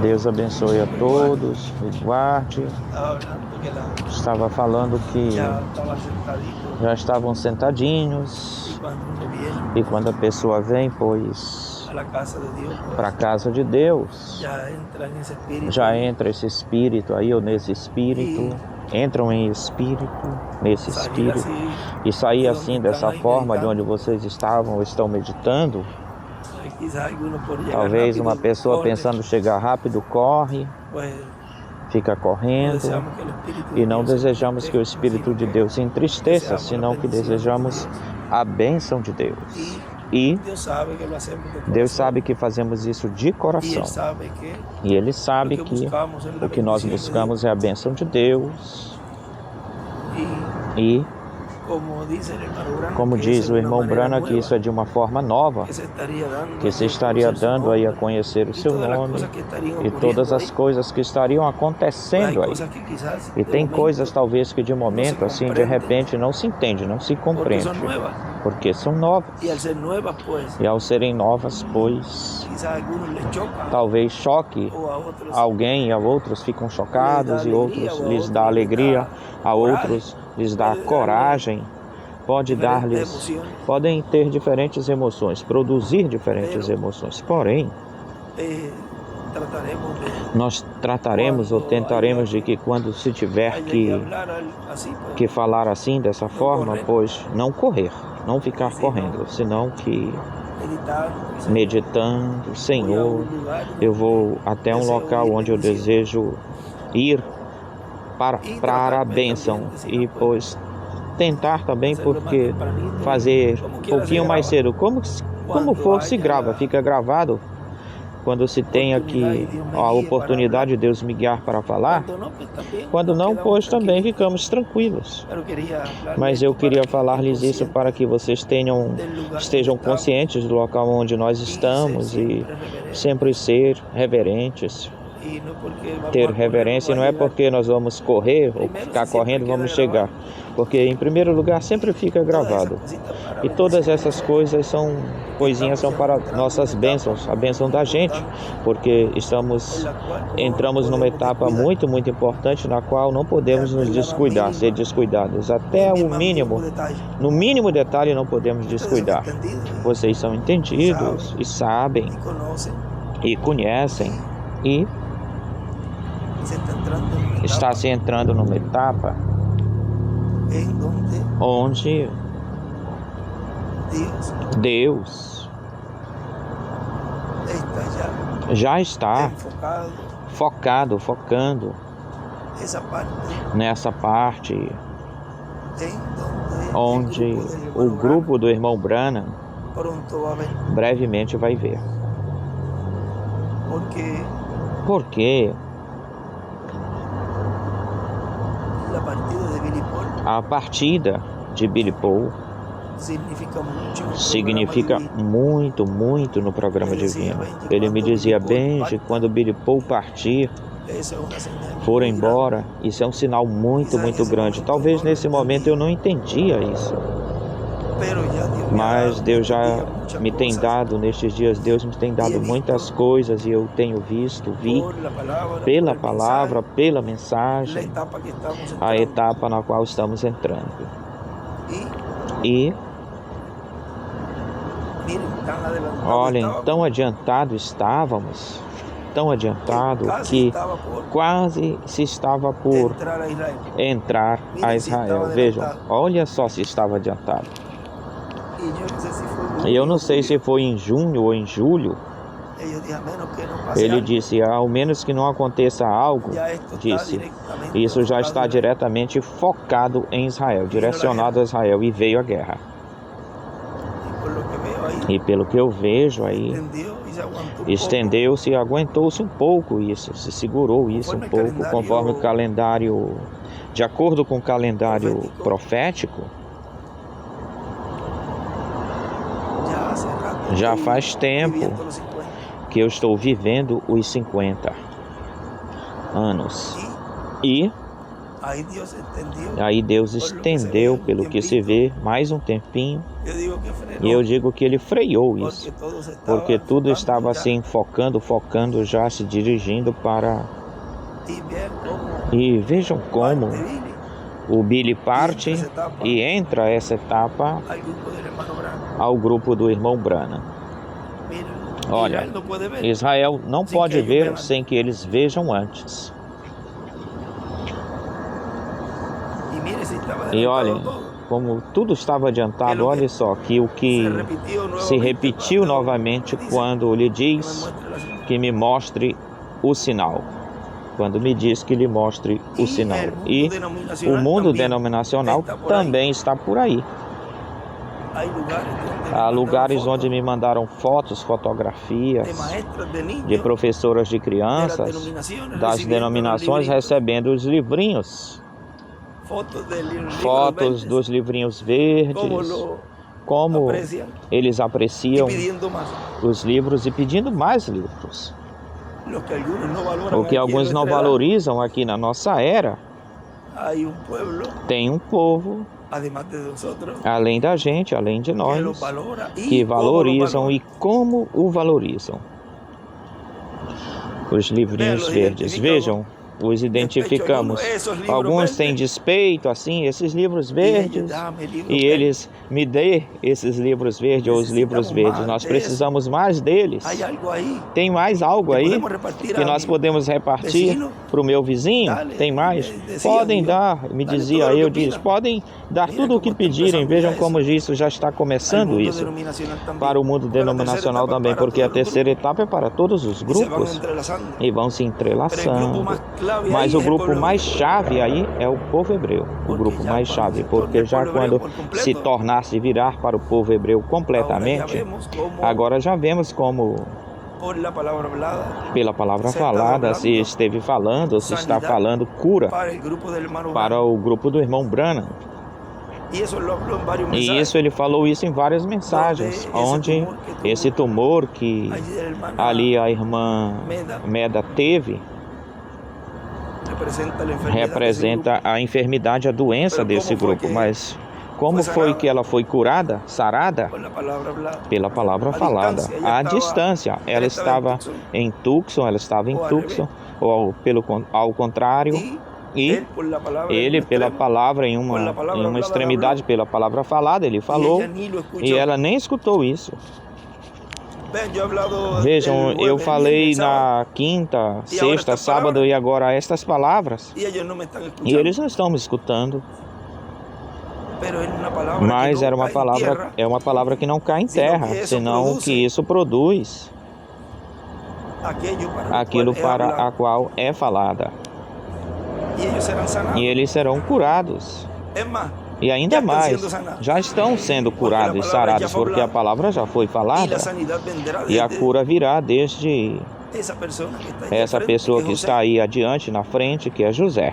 Deus abençoe a todos, os guarde. Estava falando que já estavam sentadinhos, e quando a pessoa vem, pois, para a casa de Deus, já entra esse espírito aí, ou nesse espírito, entram em espírito, nesse espírito, e sair assim, dessa forma, de onde vocês estavam ou estão meditando. Talvez uma pessoa pensando chegar rápido, corre, fica correndo, e não desejamos que o Espírito de Deus se entristeça, senão que desejamos a bênção de Deus. E Deus sabe que fazemos isso de coração. E Ele sabe que o que nós buscamos é a bênção de Deus. E, como diz o irmão Brana, que isso é de uma forma nova, que se estaria dando aí a conhecer o seu nome e todas as coisas que estariam acontecendo aí. E tem coisas talvez que de momento, assim, de repente não se entende, não se compreende, porque são novas. E ao serem novas, pois, talvez choque alguém, e a outros ficam chocados, e outros lhes dá alegria, a outros lhes dá coragem, podem ter diferentes emoções, produzir diferentes emoções. Porém, nós trataremos ou tentaremos de que quando se tiver que falar assim, dessa forma, pois não correr, não ficar correndo, senão que meditando, Senhor, eu vou até um local onde eu desejo ir para a bênção, e pois tentar também, porque fazer um pouquinho mais cedo, como for, se grava, fica gravado. Quando se tem aqui a oportunidade de Deus me guiar para falar, quando não, pois também ficamos tranquilos. Mas eu queria falar-lhes isso para que vocês estejam conscientes do local onde nós estamos e sempre ser reverentes. Ter reverência não é porque nós vamos correr ou ficar correndo vamos chegar, porque em primeiro lugar sempre fica gravado, e todas essas coisas são para nossas bênçãos, a bênção da gente, porque entramos numa etapa muito, muito importante, na qual não podemos nos descuidar, ser descuidados, até o mínimo, no mínimo detalhe não podemos descuidar. Vocês são entendidos e sabem e conhecem, e está se entrando numa etapa onde Deus já está focando nessa parte onde o grupo do irmão Branham brevemente vai ver. Porque a partida de Billy Paul significa muito, muito no programa divino. Ele me dizia: Benji, quando Billy Paul partir, for embora, isso é um sinal muito, muito grande. Talvez nesse momento eu não entendia isso, mas Deus já me tem dado, nestes dias, Deus me tem dado muitas coisas, e eu tenho vi pela palavra, pela mensagem, a etapa na qual estamos entrando. E olhem, tão adiantado estávamos, tão adiantado que quase se estava por entrar a Israel. Vejam, olha só se estava adiantado. E eu não sei se foi em junho ou em julho. Ele disse: ao menos que não aconteça algo, isso já está diretamente focado em Israel, direcionado a Israel, e veio a guerra. E pelo que eu vejo aí, estendeu-se e aguentou-se um pouco isso, se segurou isso um pouco, conforme o calendário, de acordo com o calendário profético. Já faz tempo que eu estou vivendo os 50 anos. E Aí Deus estendeu, pelo que se vê, mais um tempinho. E eu digo que ele freou isso, porque tudo estava assim focando, já se dirigindo para... E vejam como o Billy parte e entra essa etapa ao grupo do irmão Branham. Olha, Israel não pode ver sem que eles vejam antes. E olhem, como tudo estava adiantado, olha só, que o que se repetiu novamente quando lhe diz que me mostre o sinal. Quando me diz que lhe mostre o sinal. E o mundo denominacional também está por aí. Há lugares onde me mandaram fotografias de professoras de crianças das denominações recebendo os livrinhos. Fotos dos livrinhos verdes, como eles apreciam os livros e pedindo mais livros. O que alguns não valorizam aqui na nossa era, tem um povo, além da gente, além de nós, que valorizam e como o valorizam. Os livrinhos verdes, vejam, os identificamos. Alguns têm despeito, assim, esses livros verdes, e eles me dê esses livros verdes ou os livros verdes. Nós precisamos mais deles. Tem mais algo aí que nós podemos repartir para o meu vizinho? Tem mais? Podem dar, me dizia eu, podem dar tudo o que pedirem. Vejam como isso já está começando isso para o mundo denominacional também, porque a terceira etapa é para todos os grupos e vão se entrelaçando. Mas o grupo mais chave aí é o povo hebreu, o grupo mais chave, porque já quando se tornar-se virar para o povo hebreu completamente, agora já vemos como pela palavra falada se esteve falando, se está falando cura para o grupo do irmão Branham. E isso ele falou isso em várias mensagens, onde esse tumor que ali a irmã Meda teve representa a enfermidade, a doença desse grupo. Mas como foi que ela foi curada, sarada? Pela palavra falada. À distância. Ela estava em Tucson, ou ao contrário. E ele, pela palavra, em uma extremidade, pela palavra falada, ele falou, e ela nem escutou isso. Vejam, eu falei na quinta, sexta, sábado e agora estas palavras, e eles não estão me escutando. Mas é uma palavra que não cai em terra, senão que isso produz aquilo para a qual é falada. E eles serão curados. E ainda mais, já estão sendo curados e sarados, porque a palavra já foi falada. E a cura virá desde essa pessoa que está aí adiante, na frente, que é José.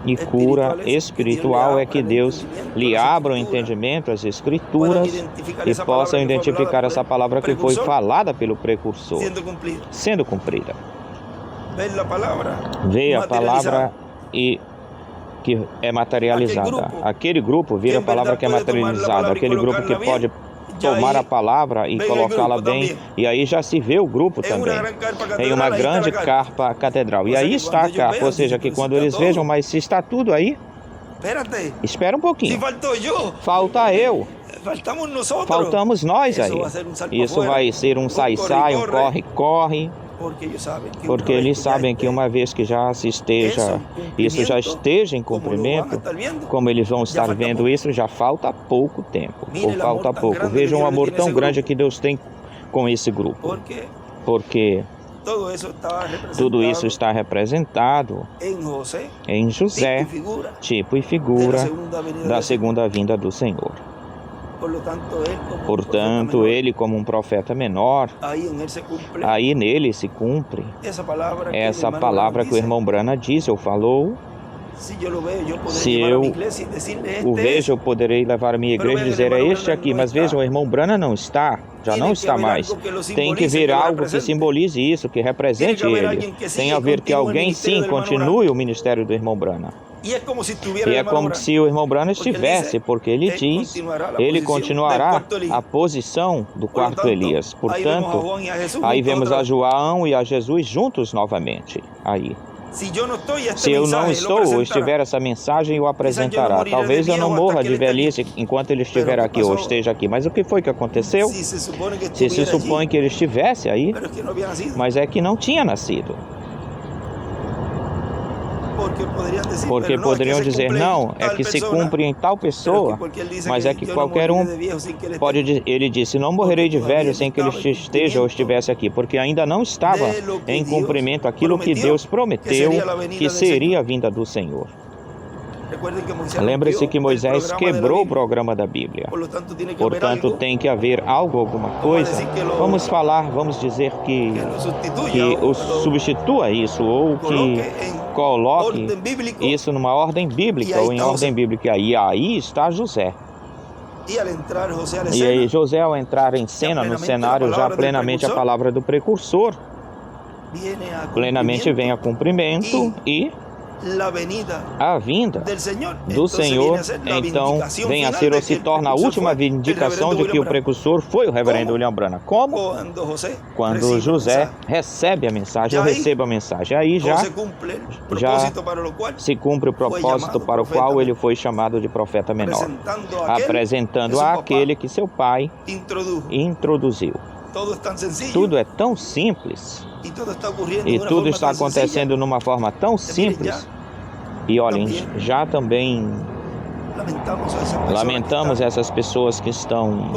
E cura espiritual é que Deus lhe abra o entendimento, as escrituras, e possam identificar essa palavra que foi falada pelo precursor, sendo cumprida. Veio a palavra e que é materializada. Aquele grupo vira a palavra que é materializada. Aquele grupo que pode tomar a palavra e colocá-la bem. E aí já se vê o grupo também em uma grande carpa catedral. E aí está a carpa, ou seja, que quando eles vejam, mas se está tudo aí, espera um pouquinho. Falta eu. Faltamos nós aí. Isso vai ser um sai-sai, um corre-corre. Porque eles sabem que uma vez que isso já esteja em cumprimento, como eles vão estar vendo isso, já falta pouco tempo, ou falta pouco. Vejam o amor tão grande que Deus tem com esse grupo, porque tudo isso está representado em José, tipo e figura da segunda vinda do Senhor. Portanto, ele como um profeta menor, aí nele se cumpre essa palavra que o irmão Branham disse ou falou, Se eu o vejo, eu poderei levar a minha igreja e dizer, é este aqui. Mas vejam, o irmão Branham não está, já não está mais. Tem que ver algo que simbolize isso, que represente ele. Tem a ver que alguém, sim, continue o ministério do irmão Branham. E é como se o irmão Branham estivesse, porque ele diz, ele continuará a posição do quarto Elias. Portanto, aí vemos a João e a Jesus juntos novamente. Aí. Se eu não estou ou estiver, essa mensagem o apresentará. Talvez eu não morra de velhice enquanto ele estiver aqui ou esteja aqui. Mas o que foi que aconteceu? Se supõe que ele estivesse aí, mas é que não tinha nascido. Porque poderiam dizer, não, é que se cumpre em tal pessoa, mas é que qualquer um pode. Ele disse, não morrerei de velho sem que ele esteja ou estivesse aqui, porque ainda não estava em cumprimento aquilo que Deus prometeu que seria a vinda do Senhor. Lembre-se que Moisés quebrou o programa da Bíblia. Portanto, tem que haver algo, alguma coisa. Vamos dizer que o substitua isso, ou que coloque isso numa ordem bíblica, ou em ordem bíblica. E aí está José. E aí José, ao entrar em cena, no cenário, já plenamente a palavra do precursor, plenamente vem a cumprimento e a vinda do Senhor, então, vem a ser ou se torna a última vindicação de que o precursor foi o reverendo William Branham. Como? Quando José recebe a mensagem, ou recebe a mensagem. Aí já se cumpre o propósito para o qual ele foi chamado de profeta menor, apresentando àquele que seu pai introduziu. Tudo é tão simples e tudo está acontecendo numa forma tão simples. E olhem, já também lamentamos essas pessoas que estão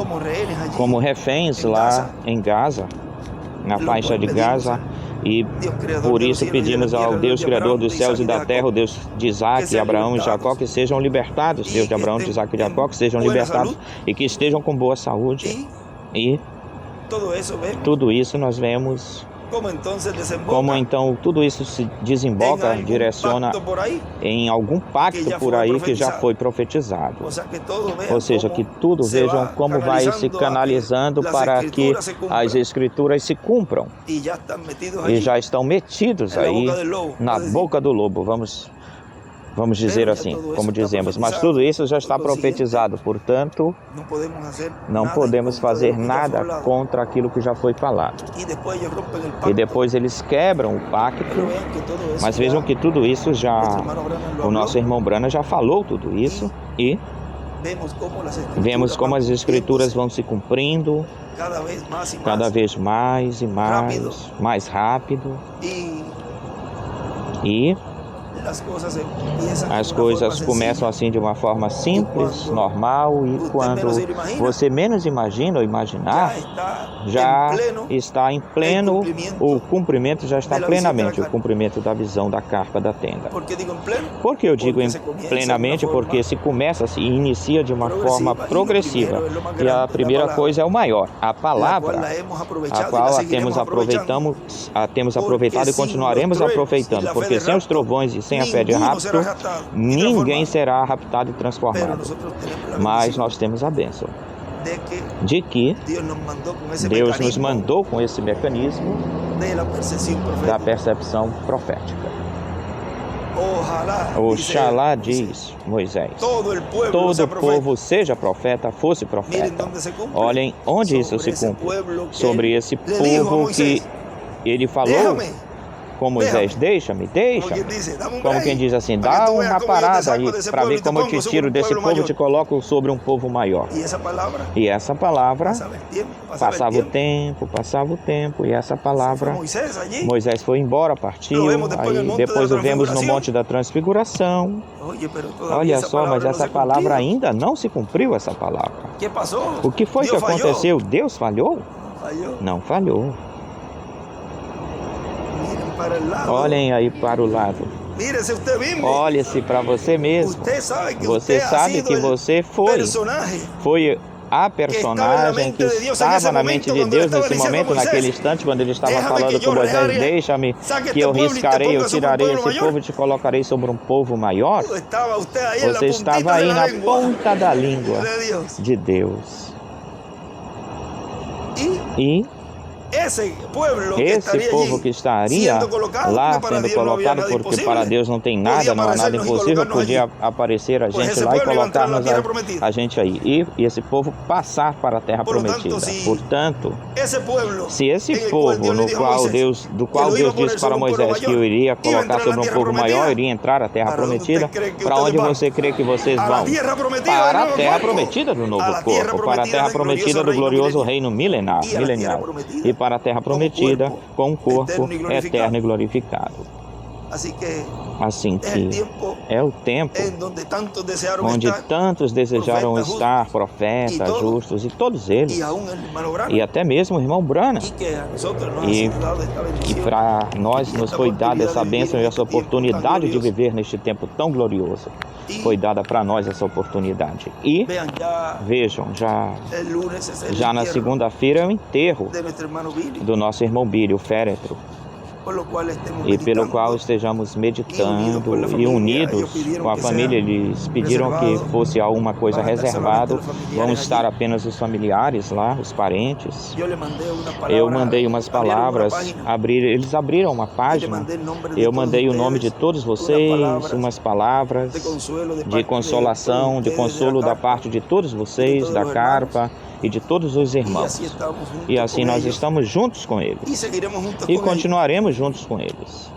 como reféns lá em Gaza, na faixa de Gaza. E por isso pedimos ao Deus Criador dos céus e da terra, o Deus de Isaac, Abraão e Jacó, que sejam libertados. Deus de Abraão, de Isaac e de Jacó, que sejam libertados e que estejam com boa saúde. E tudo isso nós vemos como então tudo isso se desemboca, direciona em algum pacto por aí que já foi profetizado. Ou seja, que tudo vejam como vai se canalizando para que as escrituras se cumpram. E já estão metidos aí na boca do lobo, vamos dizer assim, como dizemos, mas tudo isso já está profetizado, portanto, não podemos fazer nada contra aquilo que já foi falado. E depois eles quebram o pacto, mas vejam que tudo isso o nosso irmão Branham já falou tudo isso, e vemos como as escrituras vão se cumprindo, cada vez mais e mais rápido, e as coisas começam assim de uma forma simples, normal, e quando você menos imagina ou imaginar, já está em pleno, o cumprimento já está plenamente, o cumprimento da visão da carpa da tenda. Por que eu digo plenamente? Porque se começa, se inicia de uma forma progressiva, e a primeira coisa é o maior, a palavra, a qual temos aproveitado e continuaremos aproveitando, porque sem os trovões e sem a fé de rapto, ninguém será raptado e transformado. Mas nós temos a bênção de que Deus nos mandou com esse mecanismo da percepção profética. Oxalá, diz Moisés, todo o povo seja profeta, fosse profeta. Olhem onde isso se cumpre. Sobre esse povo que ele falou com Moisés, deixa-me. Como quem diz assim, dá uma parada aí para ver como eu te tiro desse povo e te coloco sobre um povo maior. E essa palavra, passava o tempo, e essa palavra, Moisés foi embora, partiu, aí depois o vemos no Monte da Transfiguração. Olha só, mas essa palavra ainda não se cumpriu, essa palavra. O que foi que aconteceu? Deus falhou? Não falhou. Olhem aí para o lado. Olhe-se para você mesmo. Você sabe que você foi a personagem que estava na mente de Deus nesse momento, naquele instante, quando ele estava falando com Moisés: deixa-me que eu riscarei, eu tirarei esse povo e te colocarei sobre um povo maior. Você estava aí na ponta da língua de Deus. E esse povo que estaria lá sendo colocado, porque para Deus não tem nada, não há nada impossível, podia aparecer a gente lá e colocar-nos a gente aí. E esse povo passar para a terra prometida. Portanto, se esse povo do qual Deus disse para Moisés que eu iria colocar sobre um povo maior, iria entrar à terra prometida, para onde você crê que vocês vão? Para a terra prometida do novo corpo, para a terra prometida do glorioso reino milenial. E para a terra prometida com um corpo eterno e glorificado. Assim que é o tempo onde tantos desejaram estar, profetas, justos, e todos eles, e até mesmo o irmão Branham. E para nós nos foi dada essa bênção e essa oportunidade de viver neste tempo tão glorioso. Foi dada para nós essa oportunidade. E vejam, já na segunda-feira é o enterro do nosso irmão Billy, o féretro. E pelo qual estejamos meditando e unidos com a família. Eles pediram que fosse alguma coisa reservada. Vão estar apenas os familiares lá, os parentes. Eu mandei umas palavras, eles abriram uma página. Eu mandei o nome de todos vocês, umas palavras de consolação, de consolo da parte de todos vocês, da Carpa e de todos os irmãos. E assim nós estamos juntos com eles. E continuaremos juntos com eles.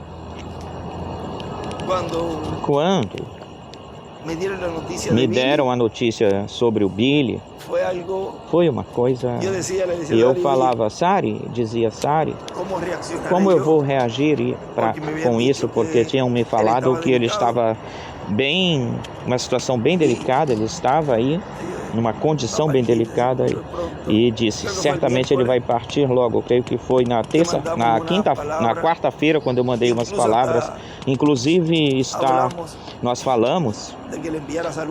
Quando me deram a notícia sobre o Billy, foi uma coisa... E eu falava: Sari, dizia Sari, como eu vou reagir com isso? Porque tinham me falado que ele estava uma situação bem delicada, ele estava aí numa condição bem delicada, e disse: certamente ele vai partir logo. Eu creio que foi na quarta-feira, quando eu mandei umas palavras. Inclusive nós falamos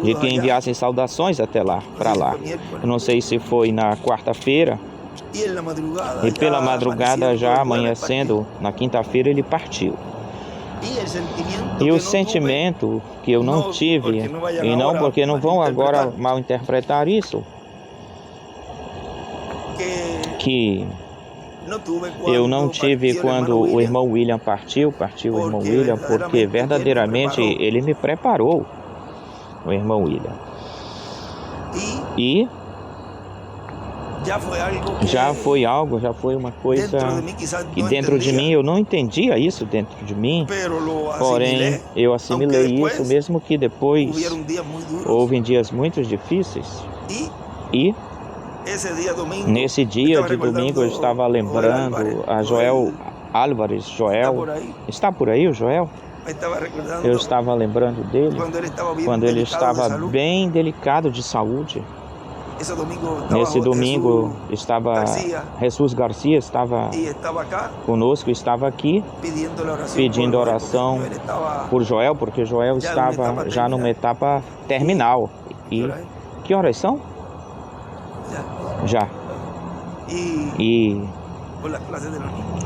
de que enviassem saudações até lá, para lá. Eu não sei se foi na quarta-feira, e pela madrugada, já amanhecendo, na quinta-feira, ele partiu. E o sentimento que eu não tive, e não porque não vão agora mal interpretar isso, que eu não tive quando o irmão William partiu o irmão William, porque verdadeiramente ele me preparou, o irmão William. E já foi uma coisa que dentro de mim eu não entendia isso dentro de mim, porém eu assimilei isso, mesmo que depois houve dias muito difíceis. E nesse dia de domingo eu estava lembrando a Joel Álvares. Joel, está por aí o Joel? Eu estava lembrando dele quando ele estava bem delicado de saúde. Nesse domingo estava Jesus Garcia, estava conosco, estava aqui pedindo oração por Joel, porque Joel estava já numa etapa terminal. E que horas são? Já. E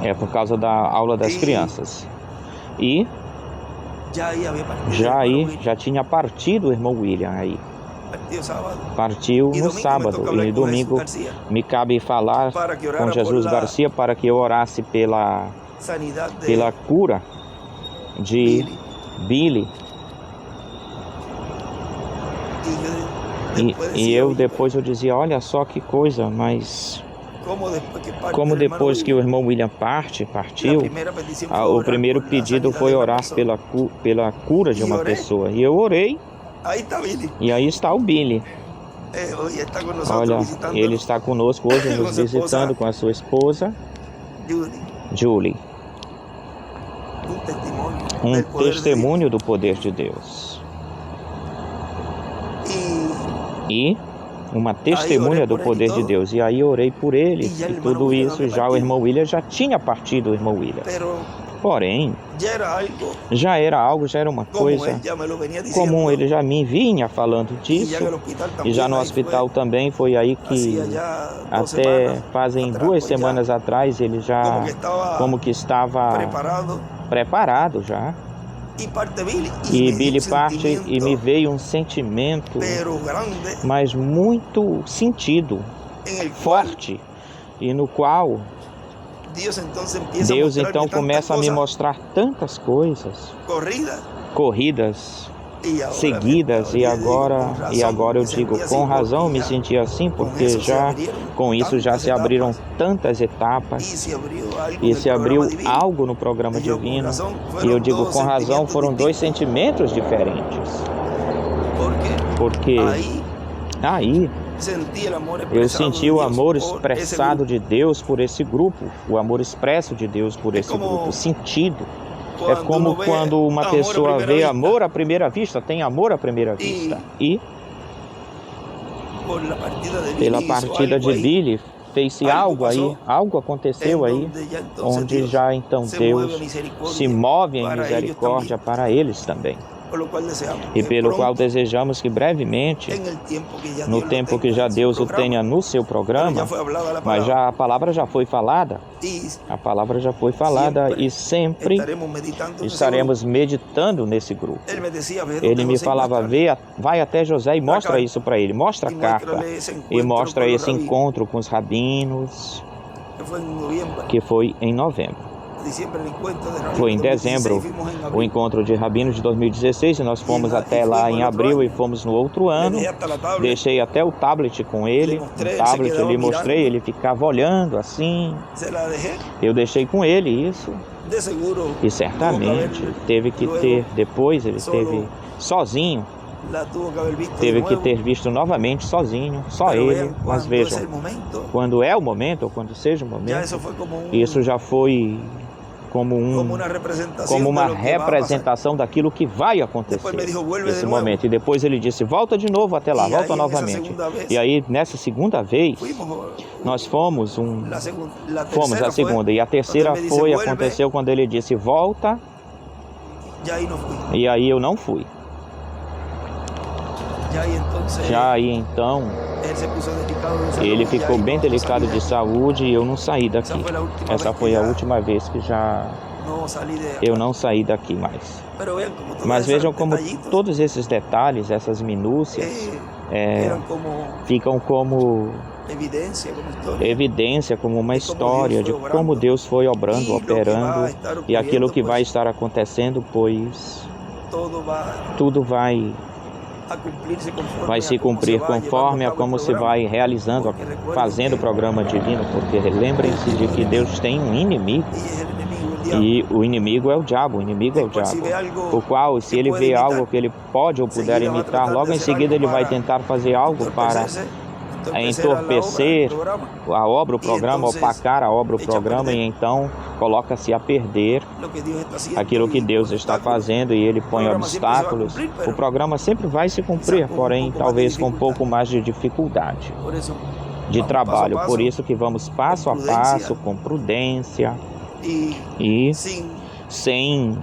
é por causa da aula das crianças. E já tinha partido o irmão William aí. Partiu no sábado, e domingo me cabe falar com Jesus Garcia para que eu orasse pela cura de Billy. E eu depois eu dizia: olha só que coisa, mas como depois que o irmão William partiu, o primeiro pedido foi orar pela cura de uma pessoa. E eu orei. E aí está o Billy. Olha, ele está conosco hoje, nos visitando com a sua esposa, Julie. Um testemunho do poder de Deus. E uma testemunha do poder de Deus. E aí orei por eles e tudo isso. Já o irmão William já tinha partido, o irmão William. Porém, já era uma coisa comum, ele já me vinha falando disso, e já no hospital também foi aí que até fazem 2 semanas atrás ele já como que estava preparado já. E Billy parte e me veio um sentimento, mas muito sentido, forte, e no qual Deus então começa a me mostrar tantas coisas, corridas seguidas, e agora eu digo, com razão eu me senti assim, porque já com isso já se abriram tantas etapas e se abriu algo no programa divino, e eu digo, com razão, foram 2 sentimentos diferentes, porque aí eu senti o amor expressado de Deus por esse grupo, o amor expresso de Deus por esse grupo, sentido. É como quando uma pessoa vê amor à primeira vista, tem amor à primeira vista. E pela partida de Billy, fez-se algo aí, algo aconteceu aí, onde já então Deus se move em misericórdia para eles também. E pelo qual desejamos que brevemente, no tempo que já Deus o tenha no seu programa, mas já a palavra já foi falada, e sempre estaremos meditando nesse grupo. Ele me falava, vai até José e mostra isso para ele, mostra a carta, e mostra esse encontro com os rabinos, que foi em novembro. Foi em dezembro o encontro de rabinos de 2016, e nós fomos até lá em abril e fomos no outro ano. Deixei até o tablet com ele, eu lhe mostrei, ele ficava olhando assim. Eu deixei com ele isso, e certamente teve que ter, depois ele esteve sozinho, teve que ter visto novamente sozinho, só ele. Mas vejam, quando é o momento, ou quando seja o momento, isso já foi como uma representação daquilo que vai acontecer nesse momento. E depois ele disse, volta de novo até lá, volta novamente. E aí, nessa segunda vez, nós fomos a segunda. E a terceira aconteceu quando ele disse, volta. E aí eu não fui. Já aí então, ele ficou bem delicado de saúde e eu não saí daqui. Essa foi a última vez que eu não saí daqui mais. Mas vejam como todos esses detalhes, essas minúcias, ficam como evidência, como uma história de como Deus foi obrando, operando, e aquilo que vai estar acontecendo, pois tudo vai se cumprir conforme a como se vai realizando, fazendo o programa divino, porque lembrem-se de que Deus tem um inimigo, e o inimigo é o diabo, o qual, se ele vê algo que ele pode ou puder imitar, logo em seguida ele vai tentar fazer algo para entorpecer a obra, o programa, opacar a obra, o programa, e então coloca-se a perder aquilo que Deus está fazendo, e ele põe obstáculos. O programa sempre vai se cumprir, porém talvez com um pouco mais de dificuldade de trabalho. Por isso que vamos passo a passo, com prudência e sem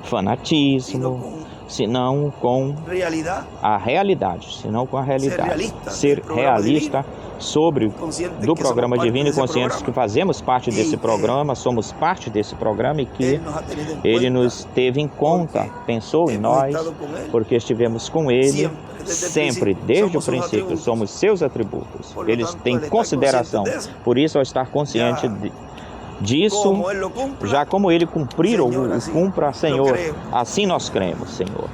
fanatismo, senão com a realidade, ser realista sobre do programa divino, e conscientes que fazemos parte desse programa, somos parte desse programa, e que Ele nos teve em conta, pensou em nós, porque estivemos com Ele sempre, desde o princípio, somos seus atributos, eles têm consideração. Por isso, ao estar consciente disso, já como ele cumprir ou cumpra, Senhor, assim nós cremos, Senhor.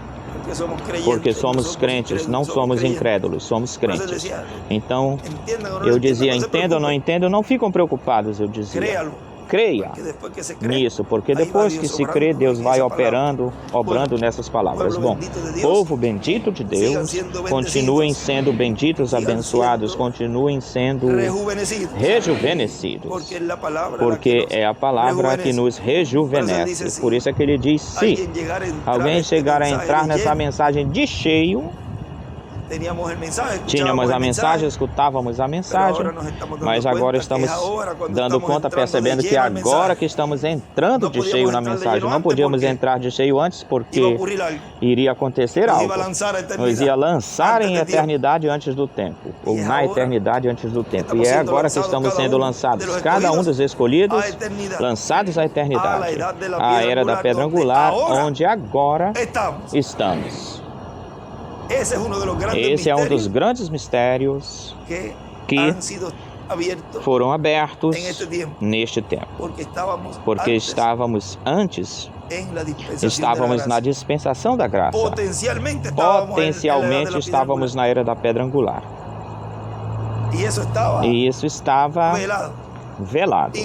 Porque somos crentes, não somos incrédulos, somos crentes. Então, eu dizia, entenda ou não entenda, não ficam preocupados, eu dizia. Creia nisso, porque depois que se crê, Deus vai obrando nessas palavras. Bom, povo bendito de Deus, continuem sendo benditos, abençoados, continuem sendo rejuvenescidos, porque é a palavra que nos rejuvenesce. Por isso é que ele diz, se alguém chegar a entrar nessa mensagem de cheio, Tínhamos a mensagem, escutávamos a mensagem, mas agora estamos dando conta, percebendo que agora que estamos entrando de cheio na mensagem, não podíamos entrar de cheio antes porque iria acontecer algo. Nos ia lançar em eternidade antes do tempo, ou na eternidade antes do tempo. E é agora que estamos sendo lançados, cada um dos escolhidos, lançados à eternidade, à era da pedra angular, onde agora estamos. Esse é um dos grandes mistérios que foram abertos neste tempo, porque estávamos na dispensação da graça, potencialmente estávamos na era da pedra angular, e isso estava velado.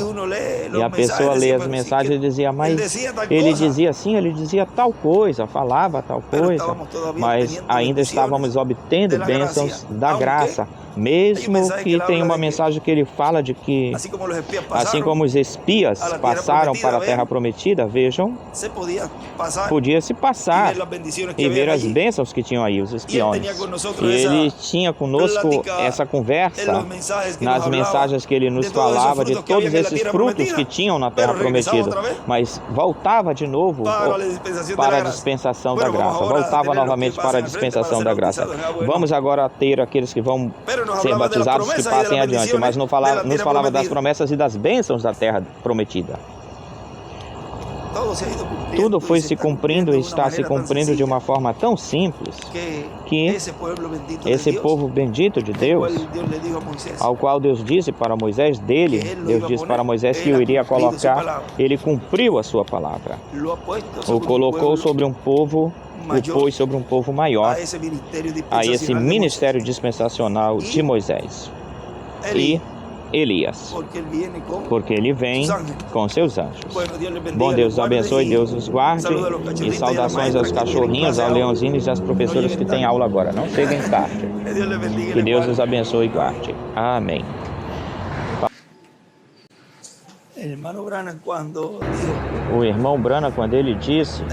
E a pessoa lê as mensagens e dizia, mas ele dizia assim, ele dizia tal coisa, falava tal coisa, mas ainda estávamos obtendo bênçãos da graça, mesmo que tenha uma mensagem que ele fala de que, assim como os espias passaram para a terra prometida, vejam, podia-se passar e ver as bênçãos que tinham aí, os espiões. E ele tinha conosco essa conversa nas mensagens que ele nos falava de todos esses frutos que tinham na terra prometida, mas voltava de novo para a dispensação da graça, voltava novamente para a dispensação da graça. Vamos agora ter aqueles que vão ser batizados, que passem adiante, mas nos falava das promessas e das bênçãos da terra prometida. Tudo foi se cumprindo e está se cumprindo de uma forma tão simples que esse povo bendito de Deus, ao qual Deus disse para Moisés, Deus disse para Moisés que o iria colocar, ele cumpriu a sua palavra. O colocou sobre um povo, o pôs sobre um povo maior, a esse ministério dispensacional de Moisés e Elias, porque ele vem com seus anjos. Bom Deus os abençoe, Deus os guarde, e saudações aos cachorrinhos, aos leãozinhos e às professoras que têm aula agora. Não cheguem tarde. Que Deus os abençoe e guarde. Amém. O irmão Branham, quando ele disse,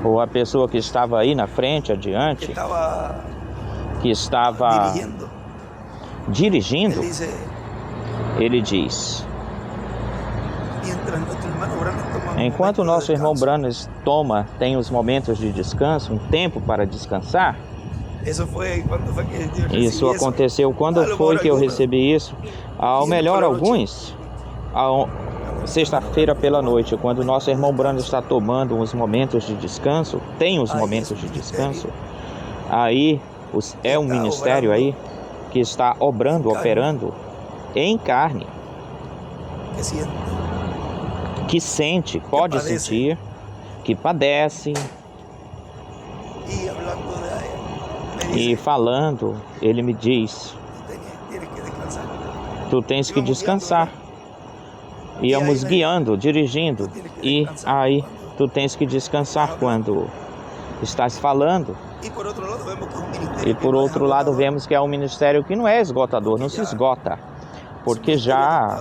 ou a pessoa que estava aí na frente, adiante, que estava dirigindo, ele diz, enquanto o nosso irmão Branham tem os momentos de descanso, um tempo para descansar, isso aconteceu quando foi que eu recebi isso? Ao melhor, alguns, sexta-feira pela noite, quando o nosso irmão Branham está tomando uns momentos de descanso, tem os momentos de descanso, aí é um ministério aí que está operando em carne, que sente, pode sentir, que padece. E falando, ele me diz, tu tens que descansar. Íamos guiando, dirigindo, e aí tu tens que descansar quando estás falando. E por outro lado vemos que é um ministério que não é esgotador, não se esgota, porque já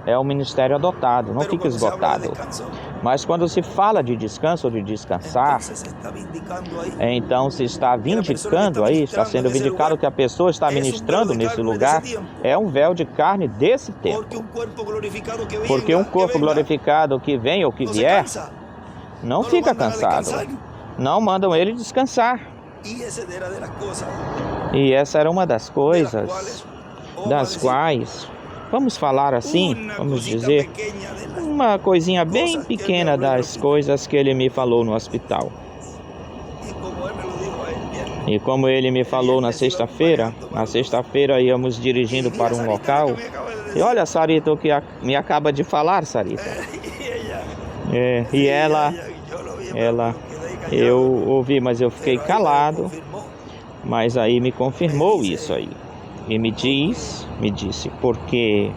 é um ministério adotado, não fica esgotado. Mas quando se fala de descanso ou de descansar, então se está vindicando aí, está sendo vindicado que a pessoa está ministrando nesse lugar, é um véu de carne desse tempo. Porque um corpo glorificado que vem ou que vier, não fica cansado, não mandam ele descansar. E essa era uma das coisas das quais, vamos falar assim, vamos dizer, uma coisinha bem pequena das coisas que ele me falou no hospital. E como ele me falou na sexta-feira íamos dirigindo para um local. E olha, Sarita, o que me acaba de falar, Sarita. E ela, eu ouvi, mas eu fiquei calado. Mas aí me confirmou isso aí. E me disse, porque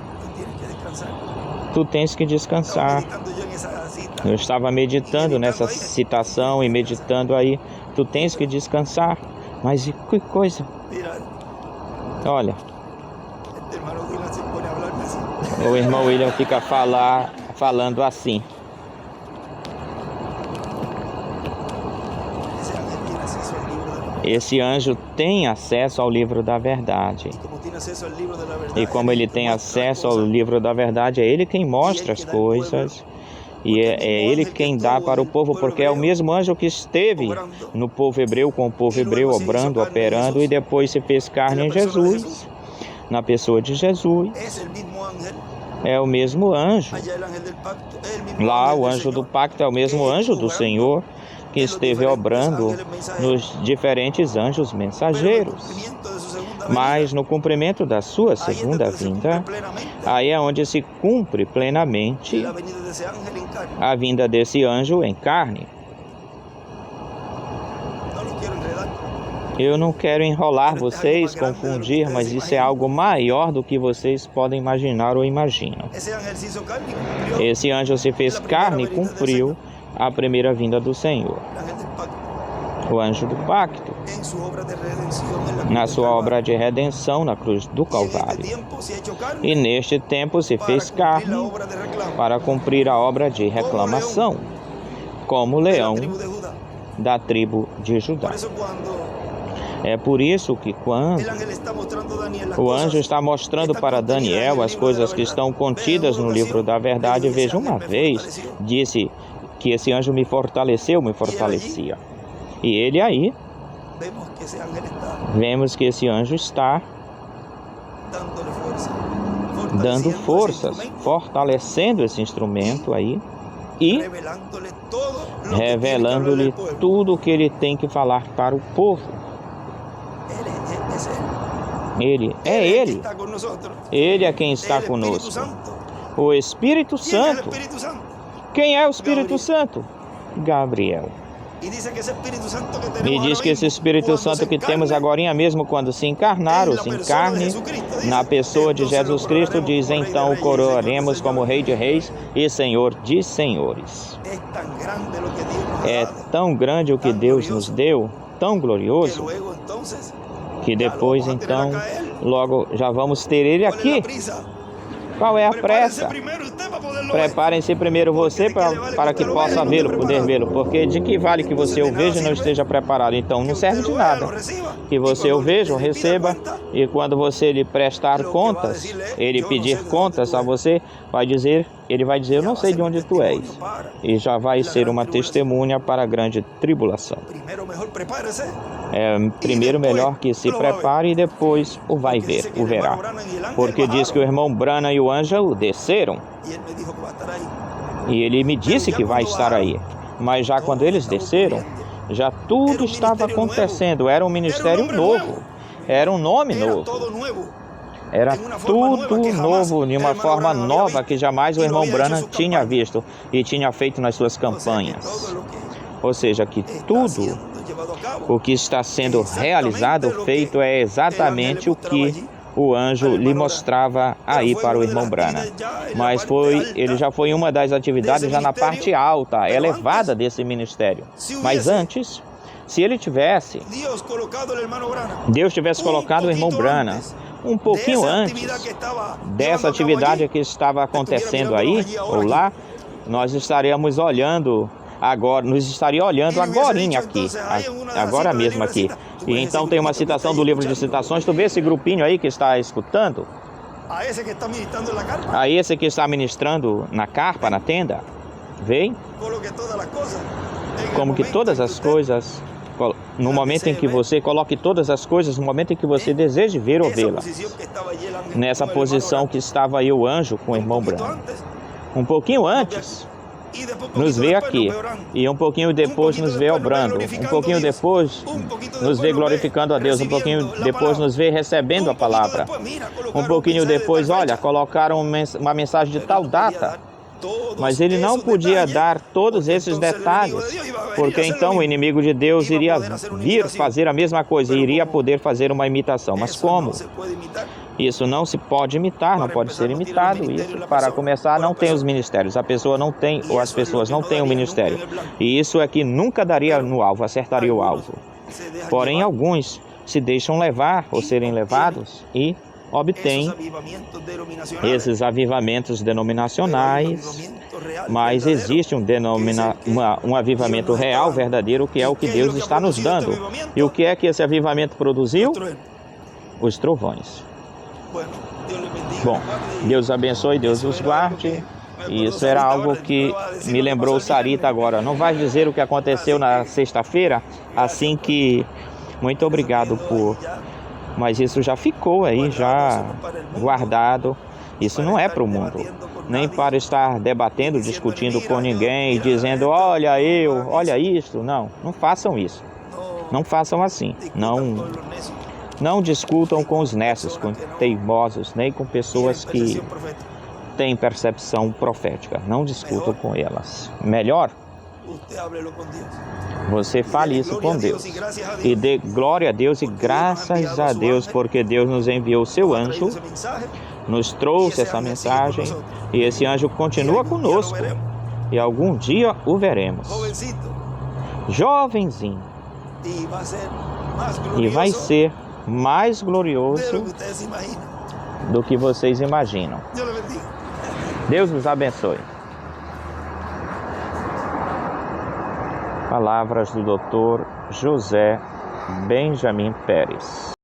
tu tens que descansar. Eu estava meditando nessa citação e meditando aí, tu tens que descansar. Mas que coisa. Olha, o irmão William fica falando assim. esse anjo tem acesso ao livro da verdade. E como ele tem acesso ao livro da verdade, é ele quem mostra as coisas. E é ele quem dá para o povo, porque é o mesmo anjo que esteve no povo hebreu, com o povo hebreu, obrando, operando, e depois se fez carne em Jesus, na pessoa de Jesus. É o mesmo anjo. Lá, o anjo do pacto é o mesmo anjo do Senhor, que esteve obrando nos diferentes anjos mensageiros. Mas no cumprimento da sua segunda vinda, aí é onde se cumpre plenamente a vinda desse anjo em carne. Eu não quero enrolar vocês, confundir, mas isso é algo maior do que vocês podem imaginar ou imaginam. Esse anjo se fez carne e cumpriu a primeira vinda do Senhor. O anjo do pacto, na sua obra de redenção na cruz do Calvário. E neste tempo se fez carne para cumprir a obra de reclamação, como leão da tribo de Judá. É por isso que quando o anjo está mostrando para Daniel as coisas que estão contidas no livro da verdade, veja, uma vez disse que esse anjo me fortaleceu, me fortalecia. E ele aí, vemos que esse anjo está dando forças, fortalecendo esse instrumento aí e revelando-lhe tudo o que ele tem que falar para o povo. Ele é quem está conosco. O Espírito Santo. Quem é o Espírito Santo? Gabriel. E diz que esse Espírito Santo que temos agora mesmo, quando se encarnar ou se encarne na pessoa de Jesus Cristo, diz: então o coroaremos como Rei de Reis e Senhor de Senhores. É tão grande o que Deus nos deu, tão glorioso, que depois então logo já vamos ter ele aqui. Qual é a pressa? Preparem-se primeiro você para que possa vê-lo, poder vê-lo, porque de que vale que você o veja e não esteja preparado? Então não serve de nada que você o veja, o receba, e quando você lhe prestar contas, ele pedir contas a você, ele vai dizer: eu não sei de onde tu és, e já vai ser uma testemunha para a grande tribulação. Primeiro melhor que se prepare e depois o vai ver, o verá, porque diz que o irmão Branham e o anjo desceram, e ele me disse que vai estar aí, mas já quando eles desceram, já tudo estava acontecendo. Era um ministério novo, era um nome novo, era tudo novo, de uma forma nova que jamais o irmão Branham tinha visto e tinha feito nas suas campanhas. Ou seja, que tudo o que está sendo realizado, feito, é exatamente o que o anjo lhe mostrava aí para o irmão Branham. Mas ele já foi uma das atividades já na parte alta, elevada desse ministério. Mas antes, se Deus tivesse colocado o irmão Branham um pouquinho antes dessa atividade que estava acontecendo aí, ou lá, nós estaríamos olhando agora, agorinha aqui, agora mesmo aqui. E então tem uma citação do livro de citações. Tu vê esse grupinho aí que está escutando? A esse que está ministrando na carpa, na tenda. Vem? Como que todas as coisas, no momento em que você coloque todas as coisas, no momento em que você deseje ver ou vê-la. Nessa posição que estava aí o anjo com o irmão Branham. Um pouquinho antes, nos vê aqui, e um pouquinho depois nos vê obrando, um pouquinho depois nos vê glorificando a Deus, um pouquinho depois nos vê recebendo a palavra, um pouquinho depois, olha, colocaram uma mensagem de tal data, mas ele não podia dar todos esses detalhes, porque então o inimigo de Deus iria vir fazer a mesma coisa, e iria poder fazer uma imitação. Mas como? Isso não se pode imitar, não pode ser imitado. Isso, para começar, não tem os ministérios. A pessoa não tem, ou as pessoas não têm o ministério. E isso é que nunca daria no alvo, acertaria o alvo. Porém, alguns se deixam levar ou serem levados e obtêm esses avivamentos denominacionais, mas existe um avivamento real, verdadeiro, que é o que Deus está nos dando. E o que é que esse avivamento produziu? Os trovões. Bom, Deus abençoe, Deus os guarde. Isso era algo que me lembrou Sarita agora. Não vai dizer o que aconteceu na sexta-feira? Assim que... Muito obrigado por... Mas isso já ficou aí, já guardado. Isso não é para o mundo. Nem para estar debatendo, discutindo com ninguém e dizendo, olha olha isto. Não, não façam isso. Não façam assim. Não discutam com os nécios, com teimosos, nem com pessoas que têm percepção profética. Não discutam com elas. Melhor, você fale isso com Deus. E dê glória a Deus e graças a Deus, porque Deus nos enviou o seu anjo, nos trouxe essa mensagem, e esse anjo continua conosco. E algum dia o veremos. Jovenzinho. E vai ser mais glorioso do que vocês imaginam. Deus nos abençoe. Palavras do Dr. José Benjamin Pérez.